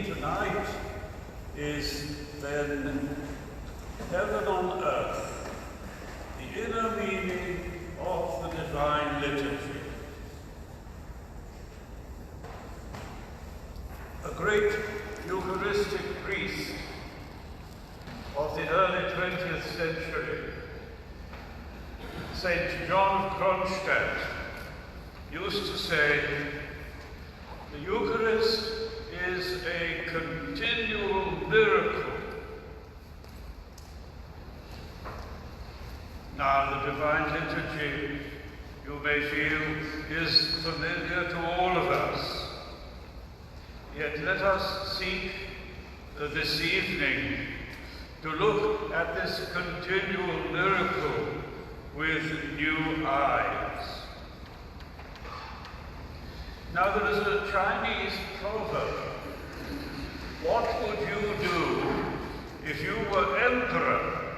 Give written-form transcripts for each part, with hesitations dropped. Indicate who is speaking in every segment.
Speaker 1: theme tonight is then heaven on earth, the inner meaning of the divine liturgy. A great Eucharistic priest of the early 20th century, St. John of Kronstadt, used to say, the Eucharist is a continual miracle. Now, the divine liturgy, you may feel, is familiar to all of us. Yet let us seek this evening to look at this continual miracle with new eyes. Now, there is a Chinese proverb. What would you do if you were emperor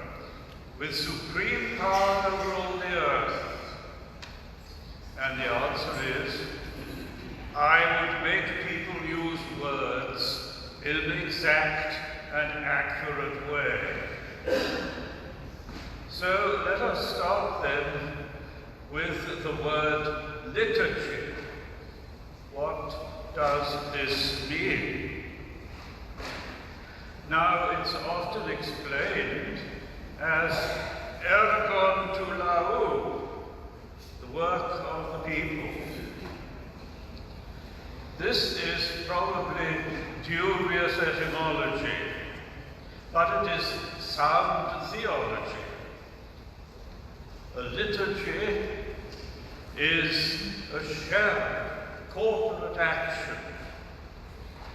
Speaker 1: with supreme power over all the earth? And the answer is, I would make people use words in an exact and accurate way. So let us start then with the word liturgy. What does this mean? Now, it's often explained as ergon tu lau, the work of the people. This is probably dubious etymology, but it is sound theology. A liturgy is a shared corporate action,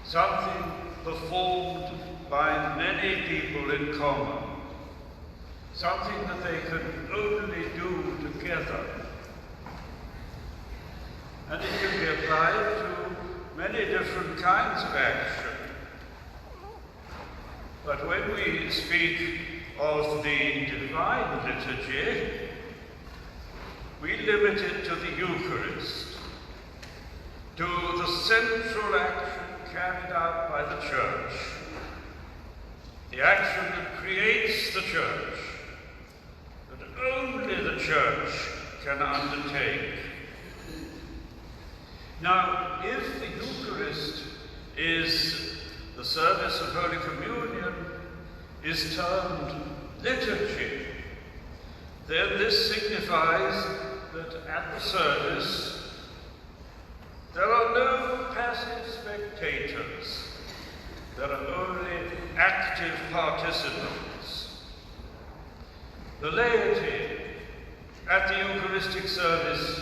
Speaker 1: something performed by many people in common, something that they can only do together. And it can be applied to many different kinds of action. But when we speak of the divine liturgy, we limit it to the Eucharist, to the central action carried out by the Church, the action that creates the Church, that only the Church can undertake. Now, if the Eucharist is the service of Holy Communion, is termed liturgy, then this signifies that at the service there are no passive spectators, there are only active participants. The laity at the Eucharistic service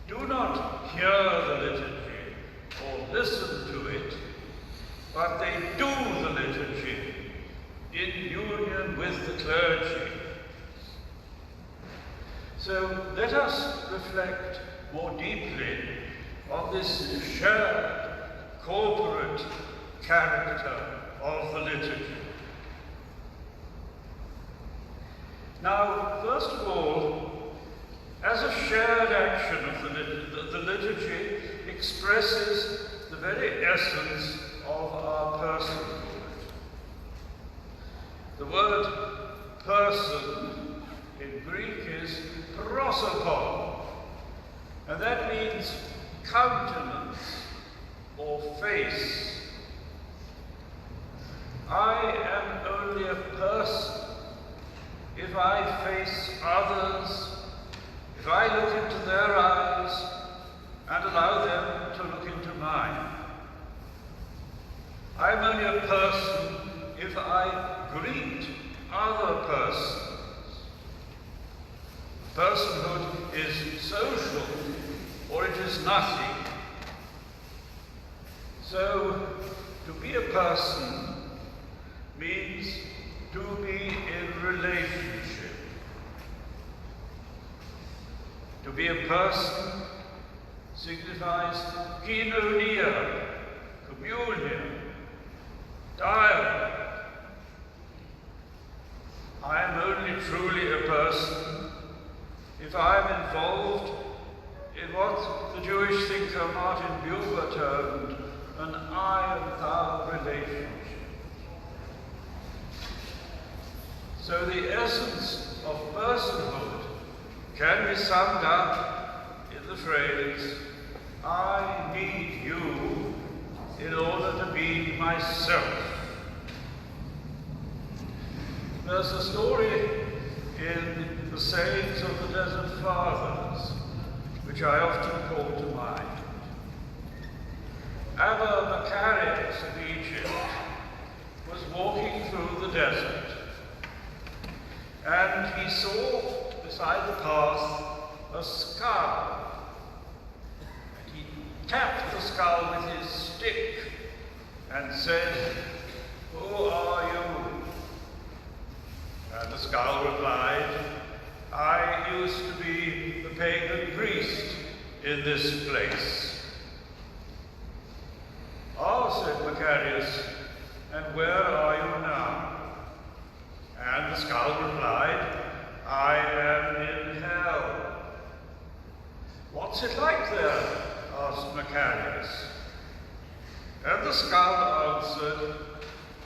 Speaker 1: do not hear the liturgy or listen to it, but they do the liturgy in union with the clergy. So let us reflect more deeply on this shared corporate character of the liturgy. Now, first of all, as a shared action of the liturgy expresses the very essence of our personhood. The word person in Greek is prosopon, and that means countenance or face. I am only a person if I face others, if I look into their eyes and allow them to look into mine. I'm only a person if I greet other persons. Personhood is social, or it is nothing. So, to be a person means to be in relationship. To be a person signifies koinonia, communion, dialogue. I am only truly a person if I am involved in what the Jewish thinker Martin Buber termed an I and thou relationship. So the essence of personhood can be summed up in the phrase, I need you in order to be myself. There's a story in the sayings of the Desert Fathers, which I often call to mind. Abba Macarius of Egypt was walking through the desert, and he saw beside the path a skull. And he tapped the skull with his stick and said, "Who are you?" And the skull replied, "I used to be the pagan priest in this place." "Oh," said Macarius, "and where are you now?" And the skull replied, "I am in hell." "What's it like there?" asked Macarius. And the skull answered,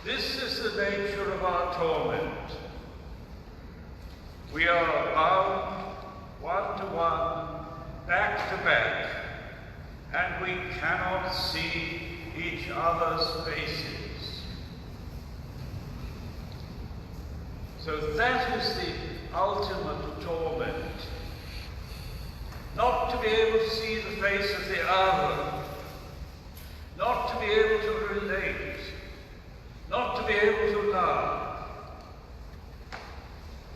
Speaker 1: "This is the nature of our torment. We are bound one to one, back to back, and we cannot see each other's faces." So that is the ultimate torment. Not to be able to see the face of the other, not to be able to relate, not to be able to love.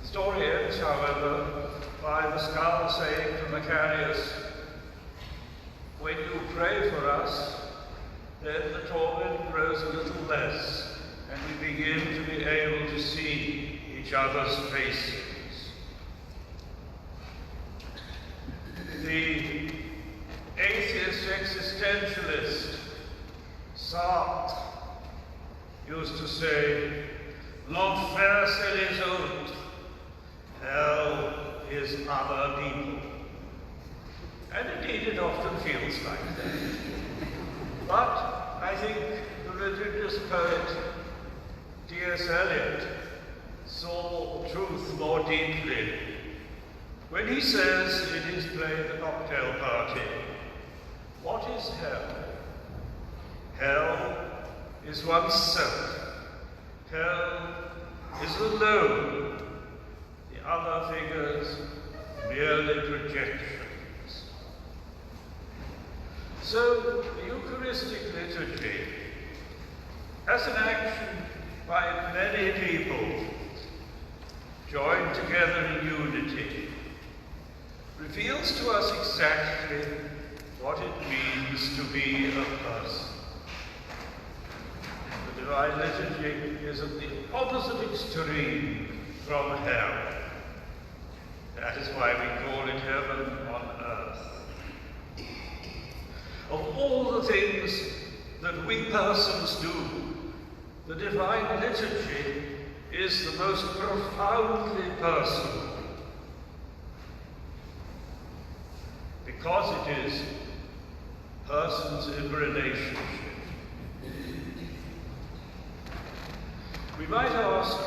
Speaker 1: The story ends, however, by the skull saying to Macarius, "When you pray for us, then the torment grows a little less, and we begin to be able to see each other's faces." The atheist existentialist Sartre used to say, "L'enfer c'est les autres, hell is other people." And indeed it often feels like that. But I think the religious poet T.S. Eliot saw truth more deeply when he says in his play The Cocktail Party, what is hell? Hell is oneself. Hell is alone. The other figures merely projections. So the Eucharistic liturgy, as an action by many people joined together in unity, reveals to us exactly what it means to be a person. The Divine Liturgy is at the opposite extreme from hell. That is why we call it heaven on earth. Of all the things that we persons do, the Divine Liturgy is the most profoundly personal, because it is persons in relationship. We might ask,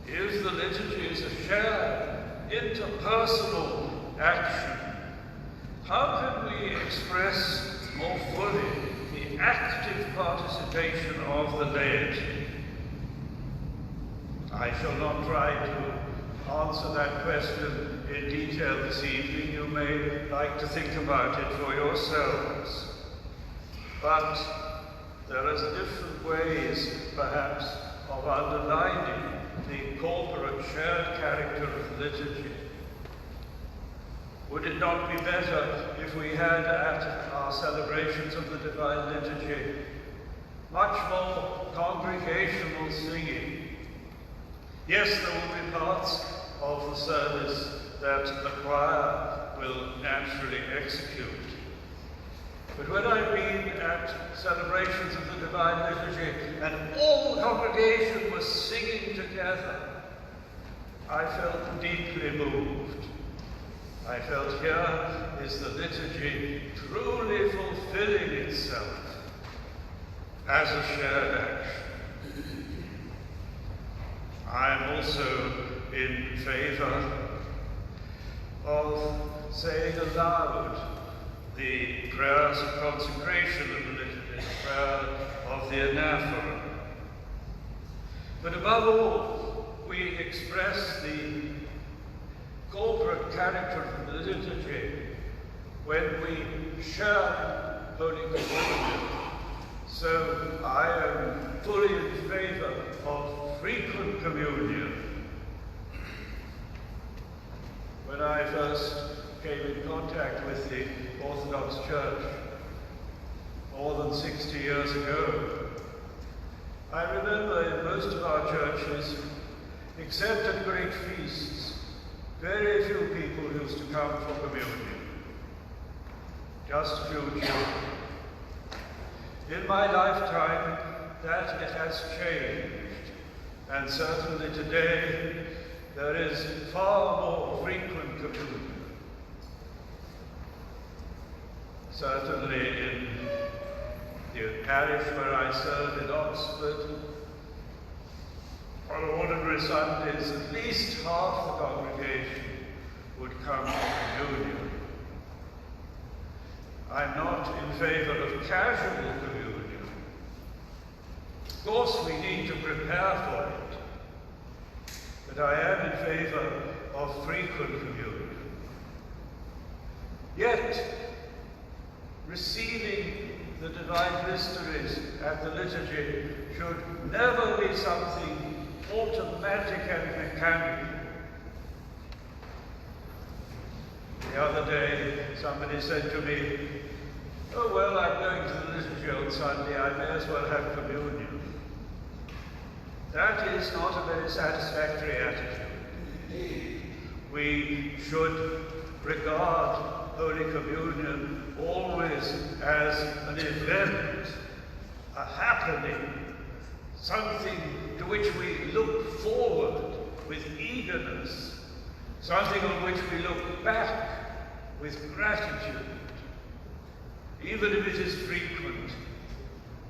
Speaker 1: if the liturgy is a shared, interpersonal action, how can we express more fully the active participation of the laity? I shall not try to answer that question in detail this evening. You may like to think about it for yourselves. But there are different ways, perhaps, of underlining the corporate shared character of liturgy. Would it not be better if we had at our celebrations of the Divine Liturgy much more congregational singing? Yes, there will be parts of the service that the choir will naturally execute. But when I've been at celebrations of the Divine Liturgy and all the congregation was singing together, I felt deeply moved. I felt here is the liturgy truly fulfilling itself as a shared action. I am also in favour of saying aloud the prayers of consecration of the liturgy, the prayer of the anaphora. But above all, we express the corporate character of the liturgy when we share Holy Communion. So I am fully in favour of frequent communion. When I first came in contact with the Orthodox Church more than 60 years ago, I remember in most of our churches, except at great feasts, very few people used to come for communion. Just a few children. In my lifetime, that it has changed, and certainly today there is far more frequent communion. Certainly in the parish where I serve in Oxford, on ordinary Sundays, at least half the congregation would come to communion. I'm not in favour of casual communion. Of course, we need to prepare for it, but I am in favour of frequent communion. Yet, receiving the divine mysteries at the liturgy should never be something automatic and mechanical. The other day, somebody said to me, "Oh, well, I'm going to the liturgy on Sunday, I may as well have communion." That is not a very satisfactory attitude. We should regard Holy Communion always as an event, a happening, something to which we look forward with eagerness, something on which we look back with gratitude. Even if it is frequent,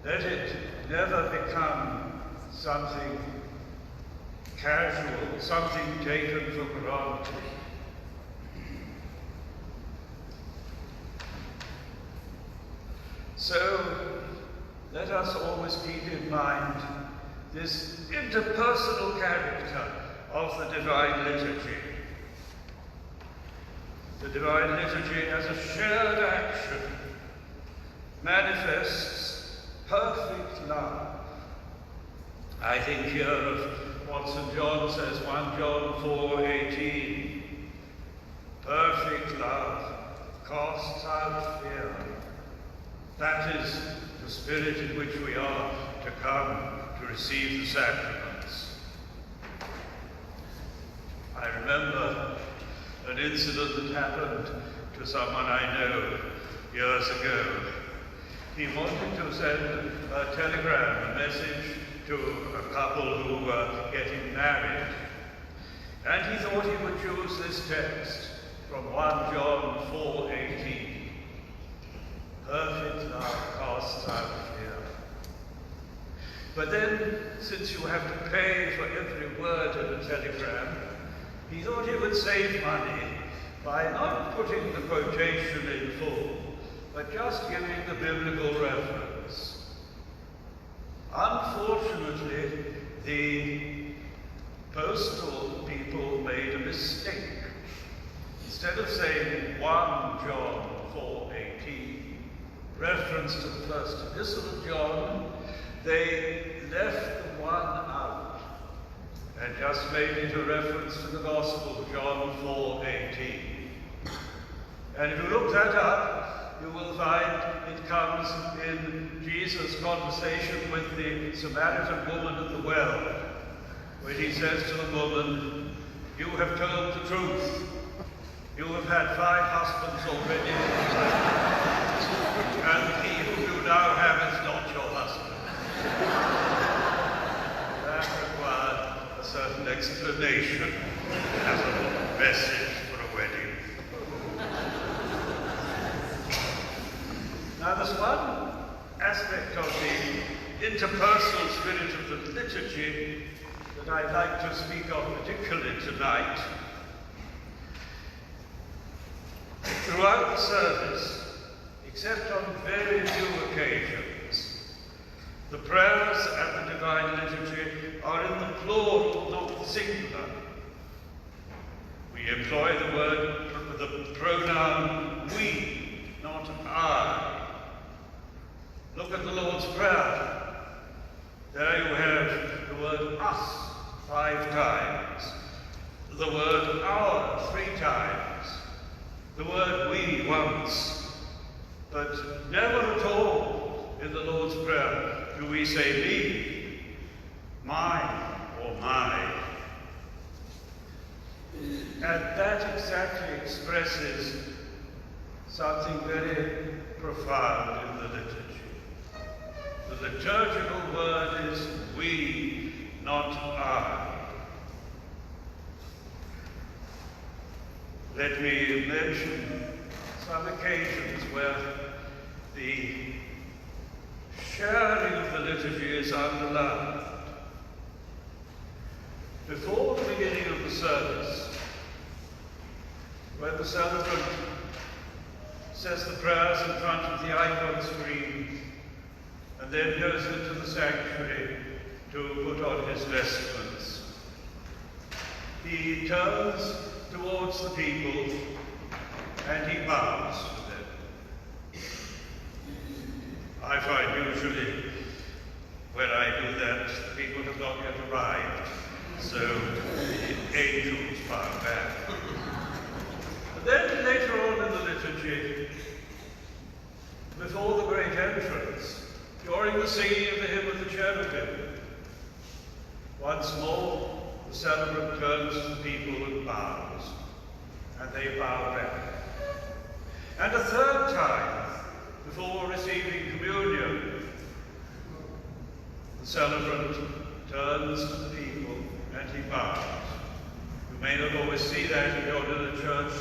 Speaker 1: let it never become something casual, something taken for granted. So, let us always keep in mind this interpersonal character of the Divine Liturgy. The Divine Liturgy as a shared action manifests perfect love. I think here of what St. John says, 1 John 4:18. Perfect love casts out fear. That is the spirit in which we are to come to receive the sacraments. I remember an incident that happened to someone I know years ago. He wanted to send a telegram, a message to a couple who were getting married. And he thought he would choose this text from 1 John 4:18. Perfect love casts out fear. But then, since you have to pay for every word in a telegram, he thought he would save money by not putting the quotation in full, but just giving the biblical reference. Unfortunately, the postal people made a mistake. Instead of saying 1 John 4:18, reference to the first epistle of John, they left the 1 out and just made it a reference to the Gospel, John 4:18. And if you look that up, you will find it comes in Jesus' conversation with the Samaritan woman at the well, when he says to the woman, "You have told the truth. You have had 5 husbands already, and he who you now have is not your husband." That required a certain explanation as a message for a wedding. Now there's one aspect of the interpersonal spirit of the liturgy that I'd like to speak of particularly tonight. Throughout the service, except on very few occasions, the prayers at the Divine Liturgy are in the plural, not the singular. We employ the pronoun we, not I. Look at the Lord's Prayer. There you have the word us 5 times, the word our 3 times, the word we once, but never at all in the Lord's Prayer do we say me, mine, or my. And that exactly expresses something very profound in the liturgy. The liturgical word is we, not I. Let me mention some occasions where the sharing of the liturgy is underlined. Before the beginning of the service, when the celebrant says the prayers in front of the icon screen and then goes into the sanctuary to put on his vestments, he turns towards the people and he bows to them. I find usually when I do that, the people have not yet arrived, so the angels bow back. But then later on in the liturgy, before the great entrance, during the singing of the hymn of the cherubim, once more the celebrant turns to the people and bows, and they bow back. And a third time, before receiving communion, the celebrant turns to the people and he bows. You may not always see that if you're in a church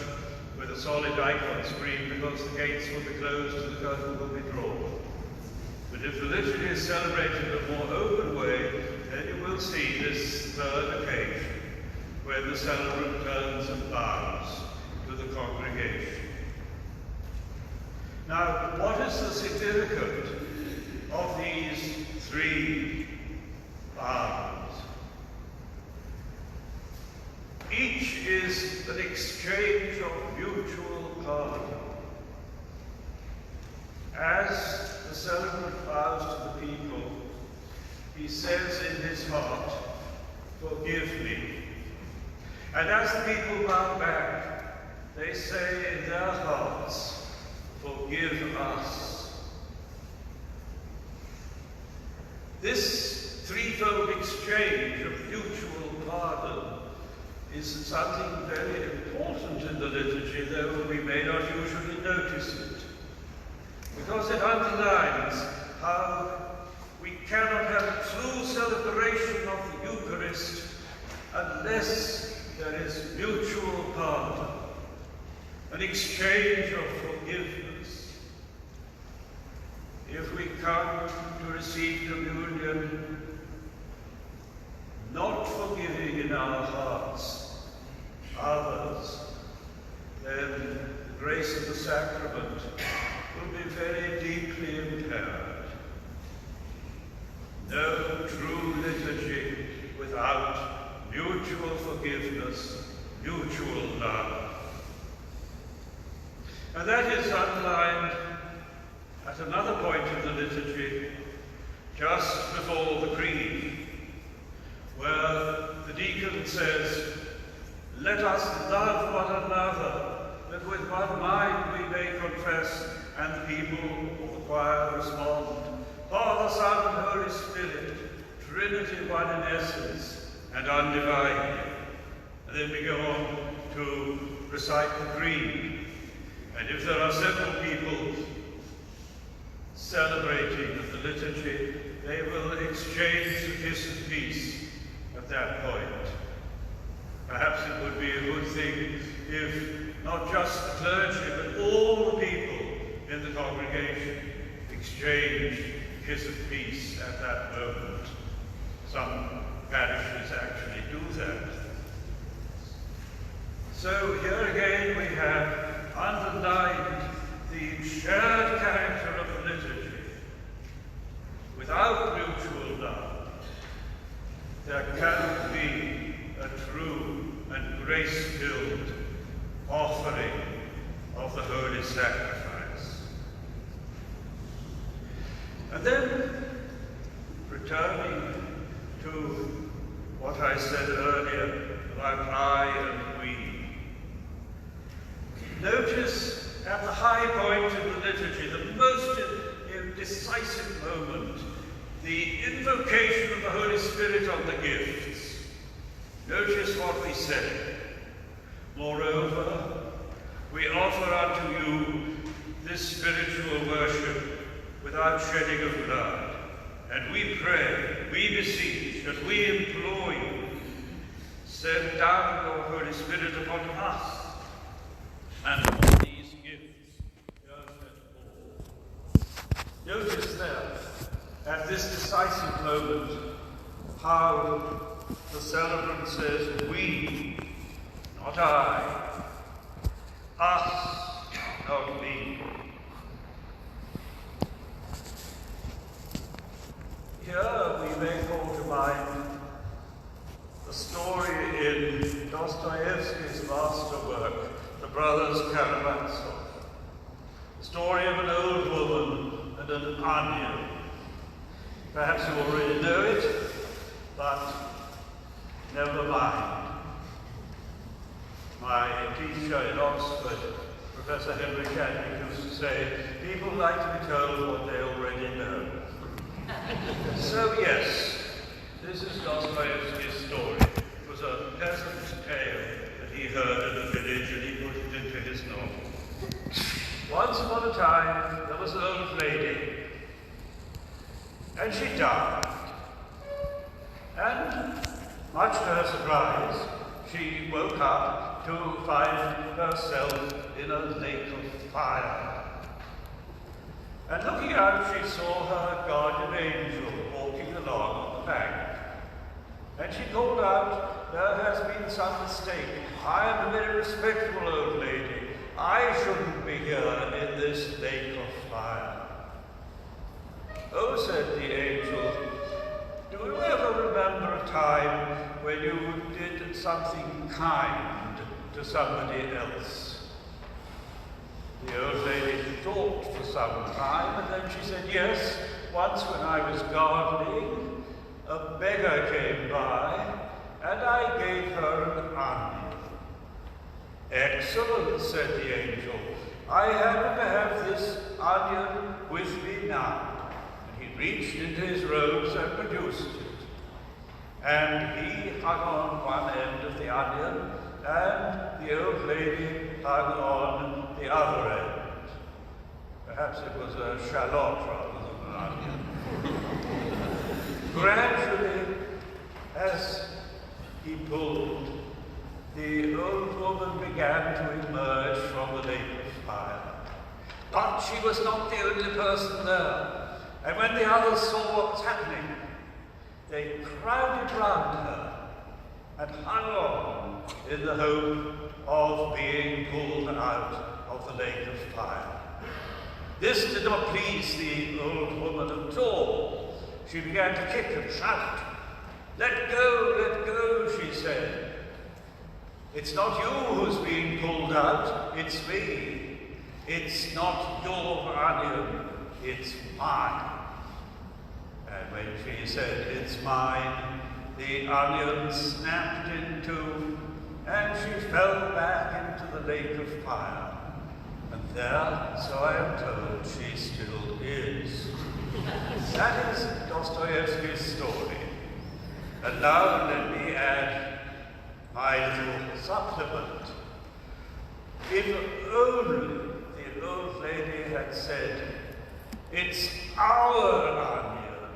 Speaker 1: with a solid icon screen because the gates will be closed and the curtain will be drawn. But if the liturgy is celebrated in a more open way, then you will see this third occasion when the celebrant turns and bows to the congregation. Now, what is the significance of these 3 bows? Each is an exchange of mutual pardon. As the celebrant bows to the people, he says in his heart, "Forgive me." And as the people bow back, they say in their hearts, "Forgive us." This threefold exchange of mutual pardon is something very important in the liturgy, though we may not usually notice it, because it underlines how we cannot have a true celebration of the Eucharist unless there is mutual pardon, an exchange of forgiveness. If we come to receive communion, not forgiving in our hearts others, then the grace of the sacrament will be very deeply impaired. No true liturgy without mutual forgiveness, mutual love. And that is underlined at another point in the liturgy, just before the creed, where the deacon says, "Let us love one another, that with one mind we may confess," and the people of the choir respond, "Father, Son, and Holy Spirit, Trinity one in essence and undivided." And then we go on to recite the creed. And if there are several people celebrating the liturgy, they will exchange the kiss of peace at that point. Perhaps it would be a good thing if not just the clergy, but all the people in the congregation exchanged kiss of peace at that moment. Some parishes actually do that. So here again we have underlined the shared character of the liturgy. Without mutual love, there cannot be a true and grace-filled offering of the Holy Sacrifice. And then, returning to what I said earlier about I and we, notice at the high point in the liturgy, the most decisive moment, the invocation of the Holy Spirit on the gifts. Notice what we say. Moreover, we offer unto you this spiritual worship without shedding of blood. And we pray, we beseech, and we implore you, send down your Holy Spirit upon us and upon these gifts. Notice there, at this decisive moment, how the celebrant says, we, not I, us, not me. Here we may call to mind the story in Dostoevsky's masterwork, The Brothers Karamazov. The story of an old woman and an onion. Perhaps you already know it, but never mind. My teacher in Oxford, Professor Henry Chadwick, used to say, people like to be told what they already know. So yes, this is Dostoevsky's story. It was a peasant's tale that he heard in a village and he put it into his novel. Once upon a time, there was an old lady, and she died. And, much to her surprise, she woke up to find herself in a lake of fire. And looking out, she saw her guardian angel walking along on the bank. And she called out, there has been some mistake. I am a very respectable old lady. I shouldn't be here in this lake of fire. Oh, said the angel, do you ever remember a time when you did something kind to somebody else? The old lady thought for some time, and then she said, yes, once when I was gardening, a beggar came by, and I gave her an onion. Excellent, said the angel. I happen to have this onion with me now. And he reached into his robes and produced it. And he hung on one end of the onion, and the old lady hung on the other end. Perhaps it was a shallot rather than an onion. Gradually, as he pulled, the old woman began to emerge from the lake of fire. But she was not the only person there. And when the others saw what was happening, they crowded round her and hung on in the hope of being pulled out of the lake of fire. This did not please the old woman at all. She began to kick and shout. Let go, she said. It's not you who's being pulled out, it's me. It's not your onion, it's mine. And when she said, it's mine, the onion snapped in two, and she fell back into the lake of fire. And there, so I am told, she still is. That is Dostoevsky's story. And now let me add my little supplement. If only the old lady had said, it's our onion,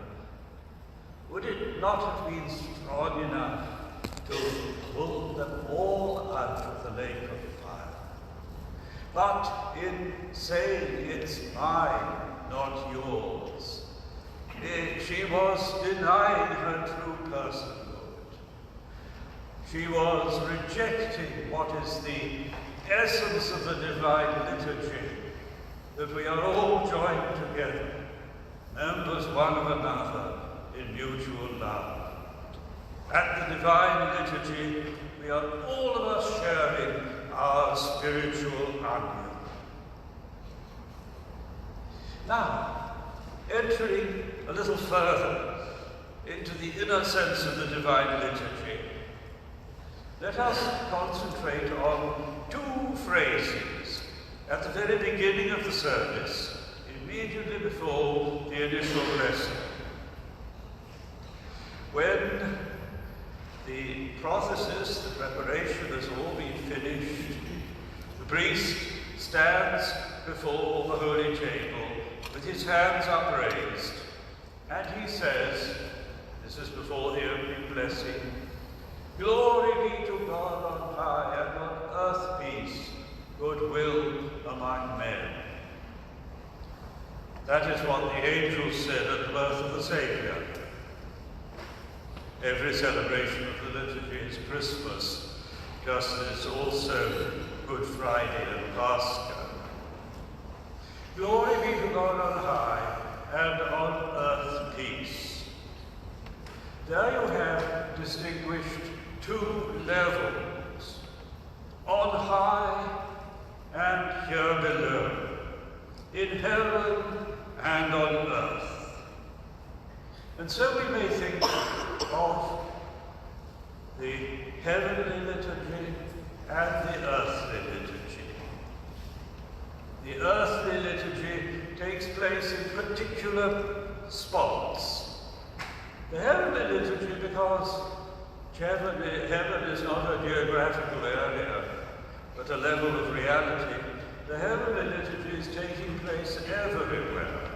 Speaker 1: would it not have been strong enough to pull them all out of the lake of fire? But in saying it's mine, not yours, she was denying her true personhood. She was rejecting what is the essence of the divine liturgy, that we are all joined together, members one of another in mutual love. At the divine liturgy, we are all of us sharing our spiritual union. Now, entering a little further into the inner sense of the divine liturgy, let us concentrate on two phrases at the very beginning of the service, immediately before the initial lesson. When the prothesis, the preparation has all been finished, the priest stands before the holy table with his hands upraised, and he says, this is before the opening blessing, "Glory be to God on high, and on earth peace, goodwill among men." That is what the angels said at the birth of the Saviour. Every celebration of the liturgy is Christmas, just as also Good Friday and Pascha. Glory be to God on high, and on earth peace. There you have distinguished two levels, on high and here below, in heaven and on earth. And so we may think of the heavenly liturgy and the earthly liturgy. The earthly liturgy takes place in particular spots. The heavenly liturgy, because heaven is not a geographical area, but a level of reality, the heavenly liturgy is taking place everywhere.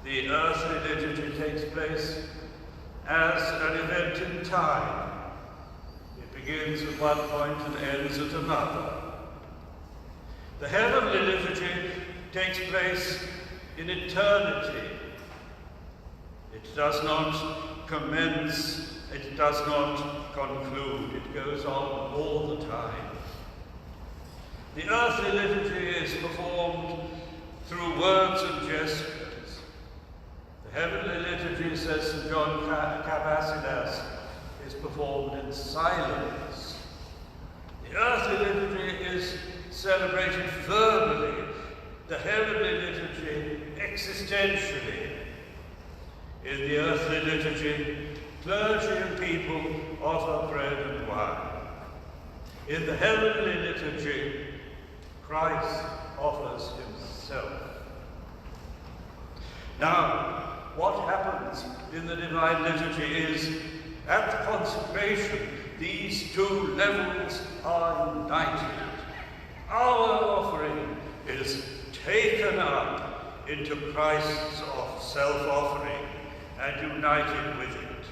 Speaker 1: The earthly liturgy takes place as an event in time. It begins at one point and ends at another. The heavenly liturgy takes place in eternity. It does not commence, it does not conclude, it goes on all the time. The earthly liturgy is performed through words and gestures. The heavenly liturgy, says St. John Cabasilas, is performed in silence. The earthly liturgy is celebrated verbally, the heavenly liturgy existentially. In the earthly liturgy, clergy and people offer bread and wine. In the heavenly liturgy, Christ offers himself. Now, what happens in the divine liturgy is, at the consecration, these two levels are united. Our offering is taken up into Christ's self-offering and united with it.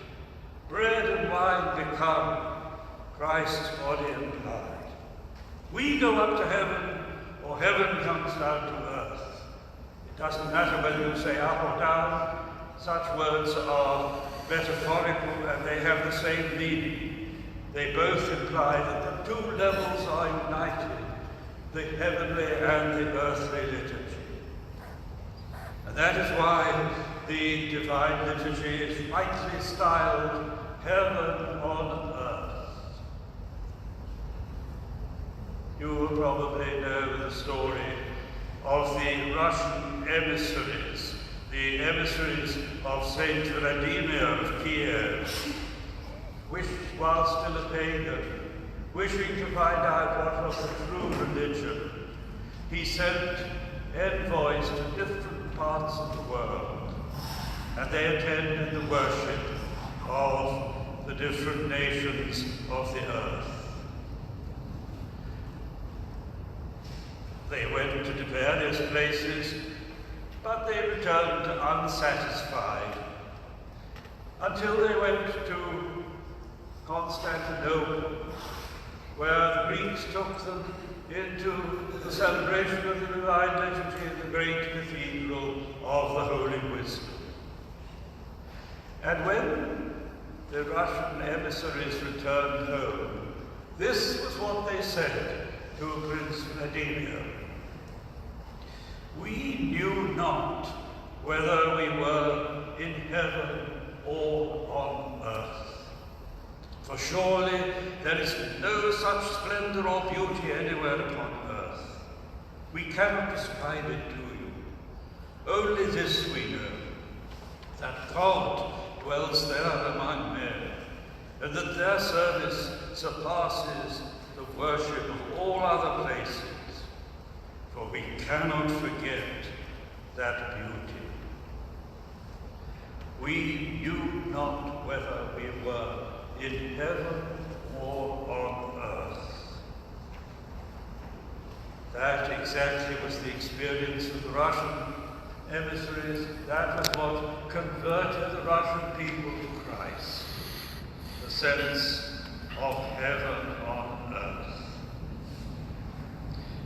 Speaker 1: Bread and wine become Christ's body and blood. We go up to heaven, or heaven comes down to earth. It doesn't matter whether you say up or down. Such words are metaphorical and they have the same meaning. They both imply that the two levels are united, the heavenly and the earthly liturgy. And that is why the divine liturgy is rightly styled heaven on earth. You will probably know the story of the Russian emissaries, the emissaries of Saint Vladimir of Kiev, which, while still a pagan, wishing to find out what was the true religion, he sent envoys to different parts of the world, and they attended the worship of the different nations of the earth. They went to various places, but they returned unsatisfied, until they went to Constantinople, where the Greeks took them into the celebration of the divine liturgy in the great cathedral of the Holy Wisdom. And when the Russian emissaries returned home, this was what they said to Prince Vladimir. We knew not whether we were in heaven or on earth. For surely there is no such splendor or beauty anywhere upon earth. We cannot describe it to you. Only this we know, that God dwells there among men, and that their service surpasses the worship of all other places, for we cannot forget that beauty. We knew not whether we were in heaven or on earth. That exactly was the experience of the Russian emissaries. That was what converted the Russian people to Christ, the sense of heaven on earth.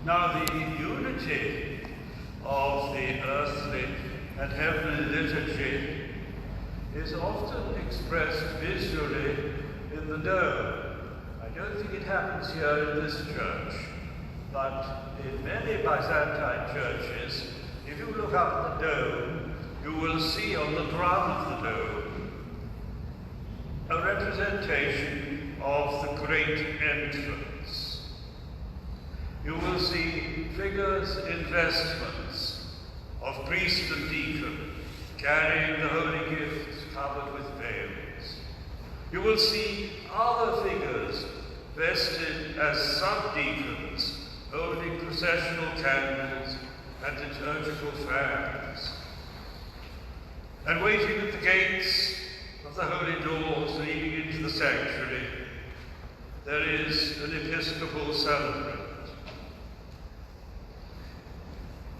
Speaker 1: Now, the unity of the earthly and heavenly liturgy is often expressed visually in the dome. I don't think it happens here in this church, but in many Byzantine churches, if you look up the dome, you will see on the drum of the dome a representation of the great entrance. You will see figures in vestments of priest and deacon carrying the holy gifts covered with veils. You will see other figures vested as subdeacons holding processional candles and liturgical fans. And waiting at the gates of the holy doors leading into the sanctuary, there is an episcopal celebrant.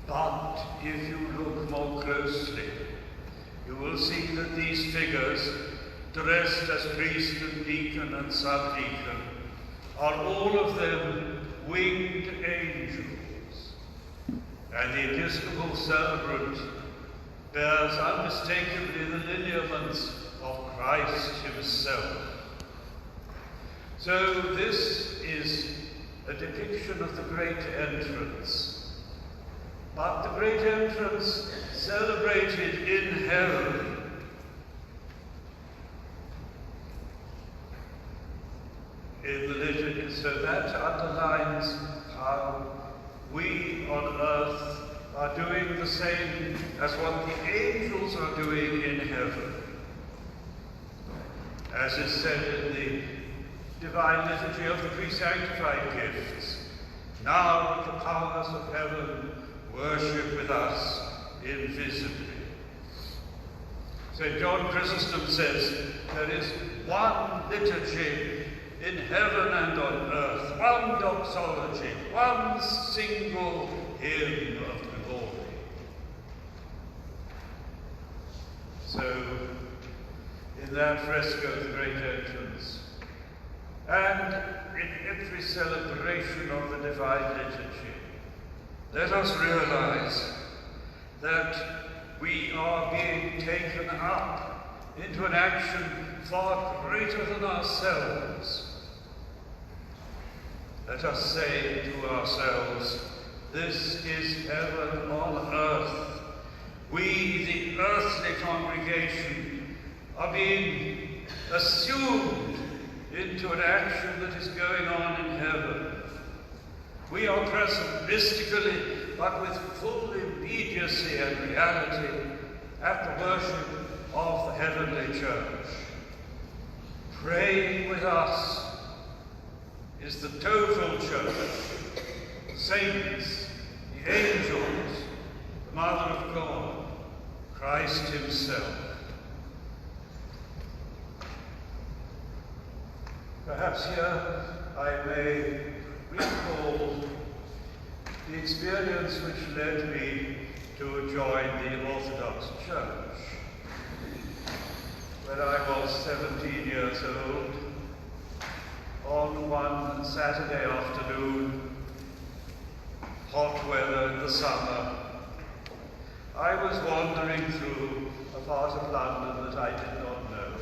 Speaker 1: But if you look more closely, you will see that these figures, dressed as priest and deacon and subdeacon, are all of them winged angels. And the episcopal celebrant bears unmistakably the lineaments of Christ himself. So this is a depiction of the great entrance. But the great entrance celebrated in heaven in the liturgy. So that underlines how we on earth are doing the same as what the angels are doing in heaven. As is said in the divine liturgy of the pre-sanctified gifts, now with the powers of heaven worship with us invisibly. St. John Chrysostom says there is one liturgy in heaven and on earth, one doxology, one single hymn of glory. So, in that fresco of the great entrance, and in every celebration of the divine liturgy, let us realize that we are being taken up into an action far greater than ourselves. Let us say to ourselves, this is heaven on earth. We, the earthly congregation, are being assumed into an action that is going on in heaven. We are present mystically, but with full immediacy and reality at the worship of the heavenly church. Praying with us is the total church, the saints, the angels, the Mother of God, Christ himself. Perhaps here I may recall the experience which led me to join the Orthodox Church. When I was 17 years old, on one Saturday afternoon, hot weather in the summer, I was wandering through a a part of London that I did not know.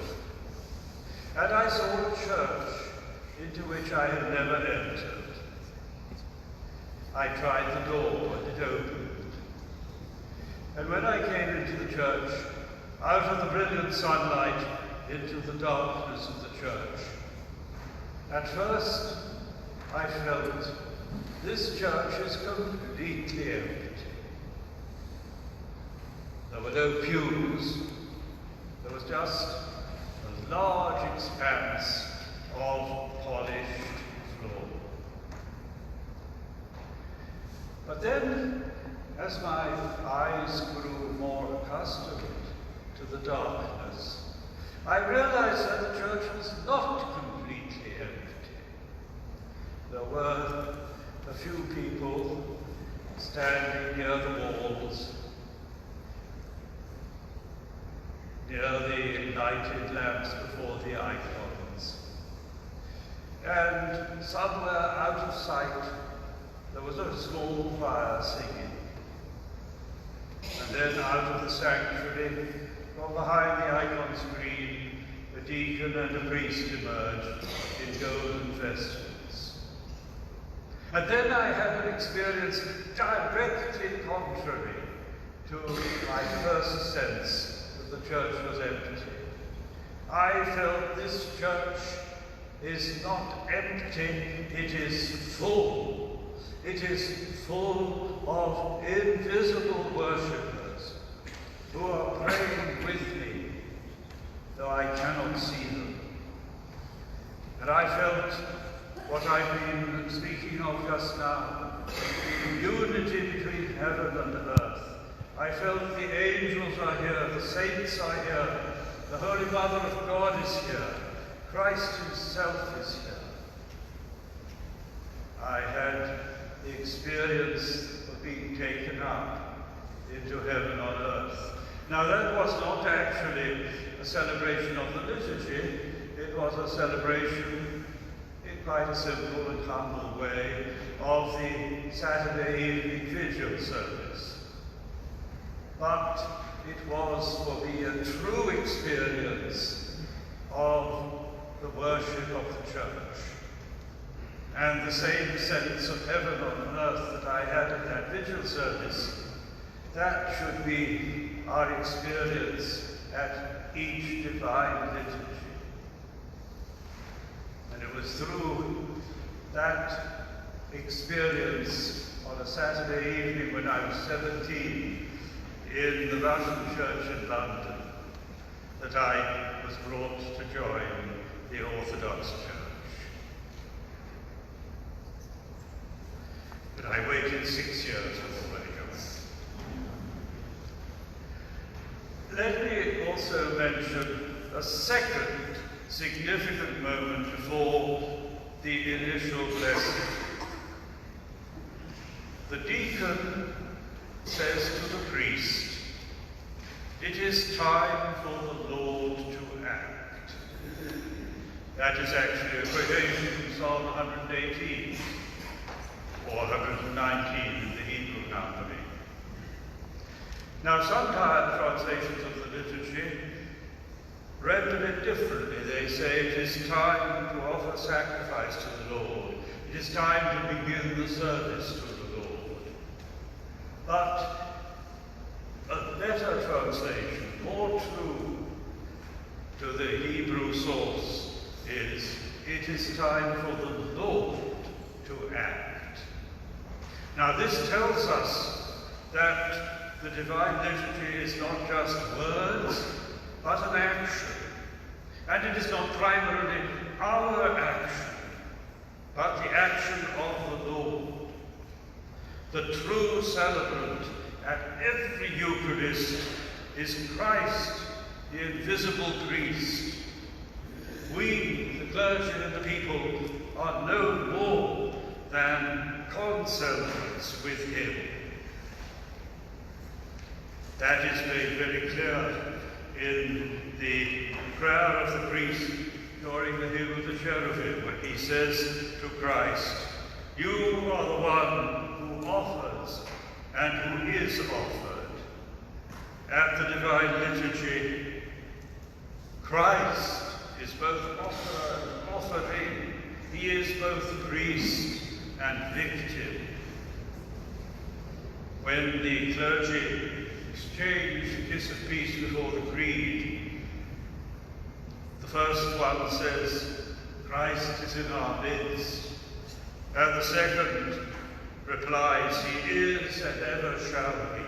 Speaker 1: And I saw a church into which I had never entered. I tried the door and it opened. And when I came into the church, out of the brilliant sunlight into the darkness of the church, at first I felt this church is completely empty. There were no pews, there was just a large expanse of polished floor. But then, as my eyes grew more accustomed to the darkness, I realized that the church was not completely empty. There were a few people standing near the walls, near the lighted lamps before the icons. And somewhere out of sight, there was a small choir singing. And then out of the sanctuary, from behind the icon screen, a deacon and a priest emerged in golden vestments. And then I had an experience directly contrary to my first sense that the church was empty. I felt this church is not empty, it is full. It is full of invisible worshippers who are praying with me, though I cannot see them. And I felt what I've been speaking of just now, unity between heaven and earth. I felt the angels are here, the saints are here, the Holy Mother of God is here, Christ himself is here. I had the experience of being taken up into heaven on earth. Now that was not actually a celebration of the liturgy, it was a celebration in quite a simple and humble way of the Saturday evening vigil service. But it was for me a true experience of the worship of the church. And the same sense of heaven on earth that I had in that vigil service, that should be our experience at each divine liturgy. And it was through that experience on a Saturday evening when I was 17 in the Russian church in London that I was brought to join the Orthodox Church. But I waited 6 years before I joined. Let me also mention a second significant moment before the initial blessing. The deacon says to the priest, "It is time for the Lord to act." That is actually a quotation from Psalm 118. or 119 in the Hebrew number. Now, some translations of the liturgy render it differently. They say it is time to offer sacrifice to the Lord. It is time to begin the service to the Lord. But a better translation, more true to the Hebrew source, is it is time for the Lord to act. Now, this tells us that the divine liturgy is not just words, but an action. And it is not primarily our action, but the action of the Lord. The true celebrant at every Eucharist is Christ, the invisible priest. We, the clergy and the people, are no more than concelebrants with him. That is made very clear in the prayer of the priest during the hymn of the cherubim, when he says to Christ, "You are the one who offers and who is offered." at the Divine Liturgy, Christ is both offerer and offering. He is both priest and victim. When the clergy exchange the kiss of peace before the creed, the first one says, Christ is in our midst, and the second replies, He is and ever shall be.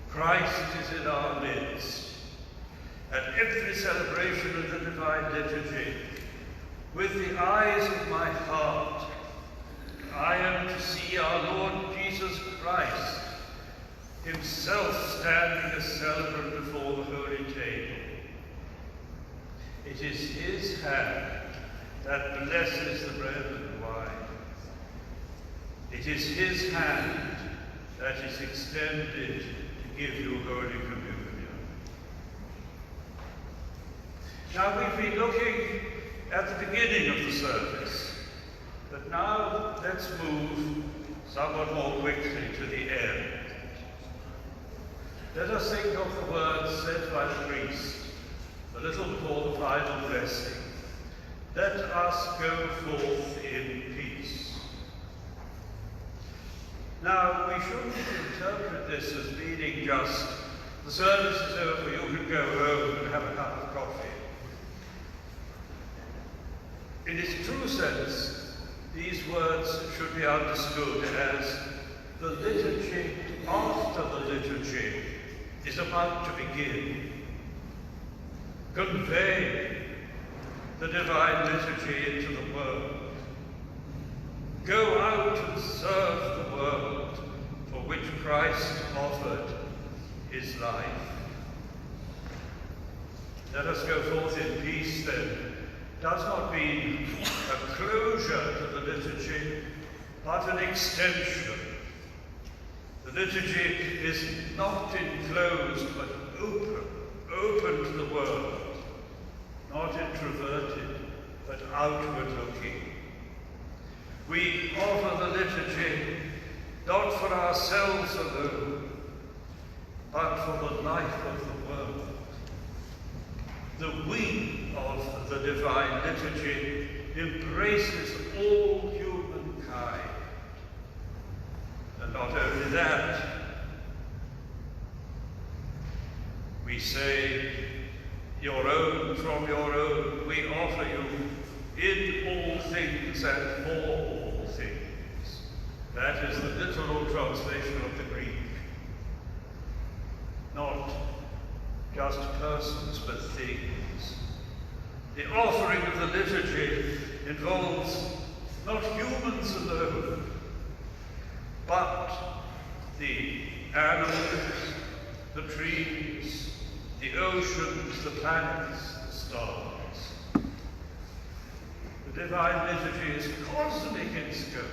Speaker 1: Christ is in our midst. At every celebration of the Divine Liturgy, with the eyes of my heart, I am to see our Lord Jesus Christ, himself standing as celebrant before the holy table. It is his hand that blesses the bread and wine. It is his hand that is extended to give you Holy Communion. Now we've been looking at the beginning of the service, but now let's move somewhat more quickly to the end. Let us think of the words said by the priest a little before the final blessing. Let us go forth in peace. Now, we shouldn't interpret this as meaning just, the service is over, you can go home and have a cup of coffee. In its true sense, these words should be understood as the liturgy after the liturgy is about to begin. Convey the Divine Liturgy into the world. Go out and serve the world for which Christ offered his life. Let us go forth in peace, then, does not mean a closure to the liturgy, but an extension. The liturgy is not enclosed, but open to the world, not introverted, but outward looking. We offer the liturgy not for ourselves alone, but for the life of the world. The we of the Divine Liturgy embraces all humankind. And not only that, we say, your own from your own, we offer you in all things and for all things. That is the literal translation of the Greek. Not just persons, but things. The offering of the liturgy involves not humans alone, but the animals, the trees, the oceans, the planets, the stars. The Divine Liturgy is cosmic in scope.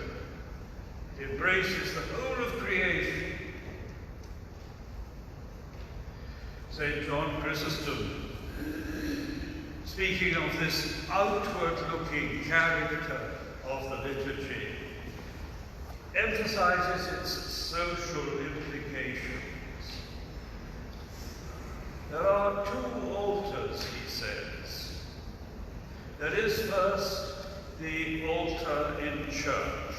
Speaker 1: It embraces the whole of creation. St. John Chrysostom, speaking of this outward-looking character of the liturgy, emphasizes its social implications. There are two altars, he says. There is first the altar in church,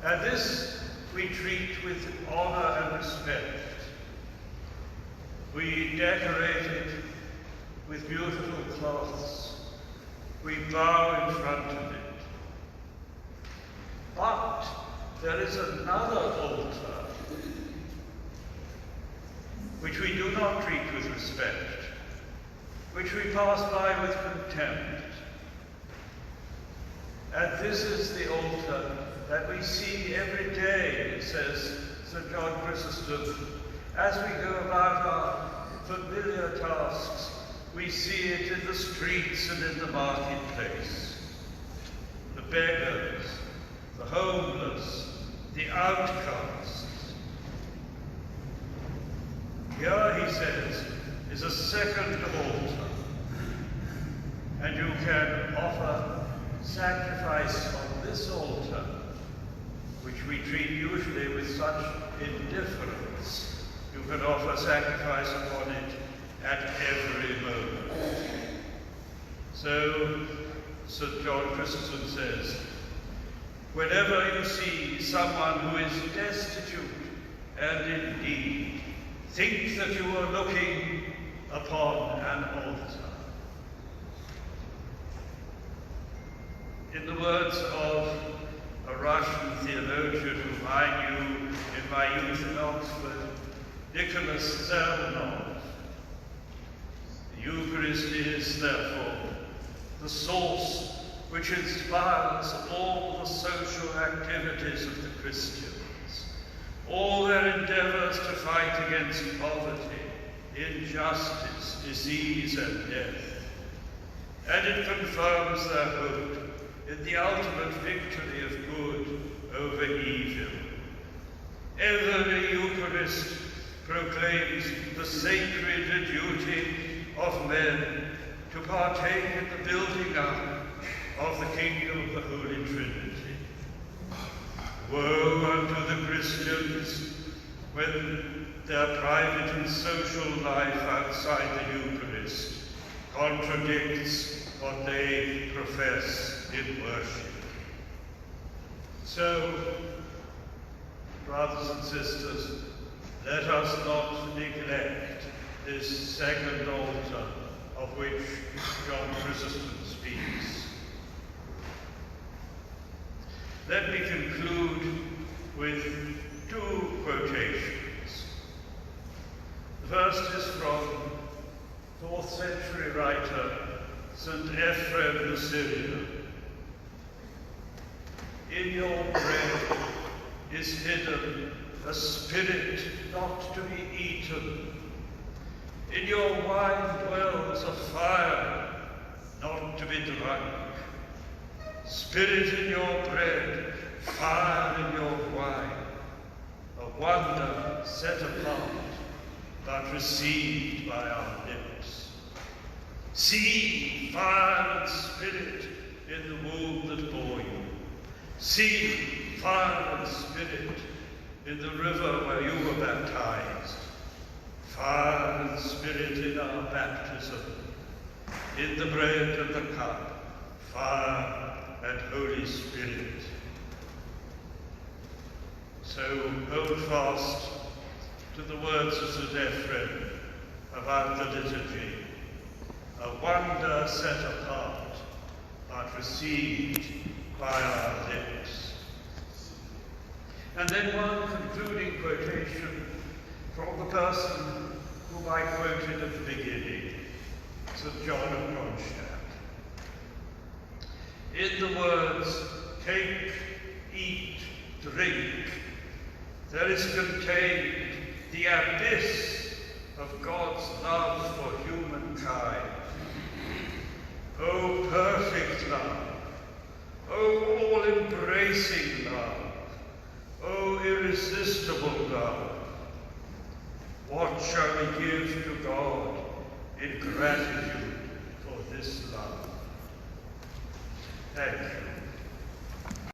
Speaker 1: and this we treat with honor and respect. We decorate it with beautiful cloths. We bow in front of it. But there is another altar which we do not treat with respect, which we pass by with contempt. And this is the altar that we see every day, says St. John Chrysostom. As we go about our familiar tasks, we see it in the streets and in the marketplace. The beggars, the homeless, the outcasts. Here, he says, is a second altar, and you can offer sacrifice on this altar, which we treat usually with such indifference. You can offer sacrifice upon it at every moment. So, St. John Chrysostom says, whenever you see someone who is destitute and in need, think that you are looking upon an altar. In the words of a Russian theologian whom I knew in my youth in Oxford, Nicholas Serbian, the Eucharist is, therefore, the source which inspires all the social activities of the Christians, all their endeavors to fight against poverty, injustice, disease, and death. And it confirms their hope in the ultimate victory of good over evil. Every Eucharist proclaims the sacred duty of men to partake in the building up of the kingdom of the Holy Trinity. Woe unto the Christians when their private and social life outside the Eucharist contradicts what they profess in worship. So, brothers and sisters, let us not neglect this second altar of which John Chrysostom speaks. Let me conclude with two quotations. The first is from 4th century writer St. Ephrem the Syrian. In your bread is hidden a spirit not to be eaten. In your wine dwells a fire not to be drunk. Spirit in your bread, fire in your wine, a wonder set apart, but received by our lips. See fire and spirit in the womb that bore you. See fire and spirit in the river where you were baptized. Fire and spirit in our baptism, in the bread and the cup, fire and Holy Spirit. So hold fast to the words of St. Ephrem about the liturgy, a wonder set apart, but received by our lips. And then one concluding quotation from the person whom I quoted at the beginning, St. John of Kronstadt. In the words, take, eat, drink, there is contained the abyss of God's love for humankind. O perfect love, O all-embracing love, O irresistible love, what shall we give to God in gratitude for this love? Thank you.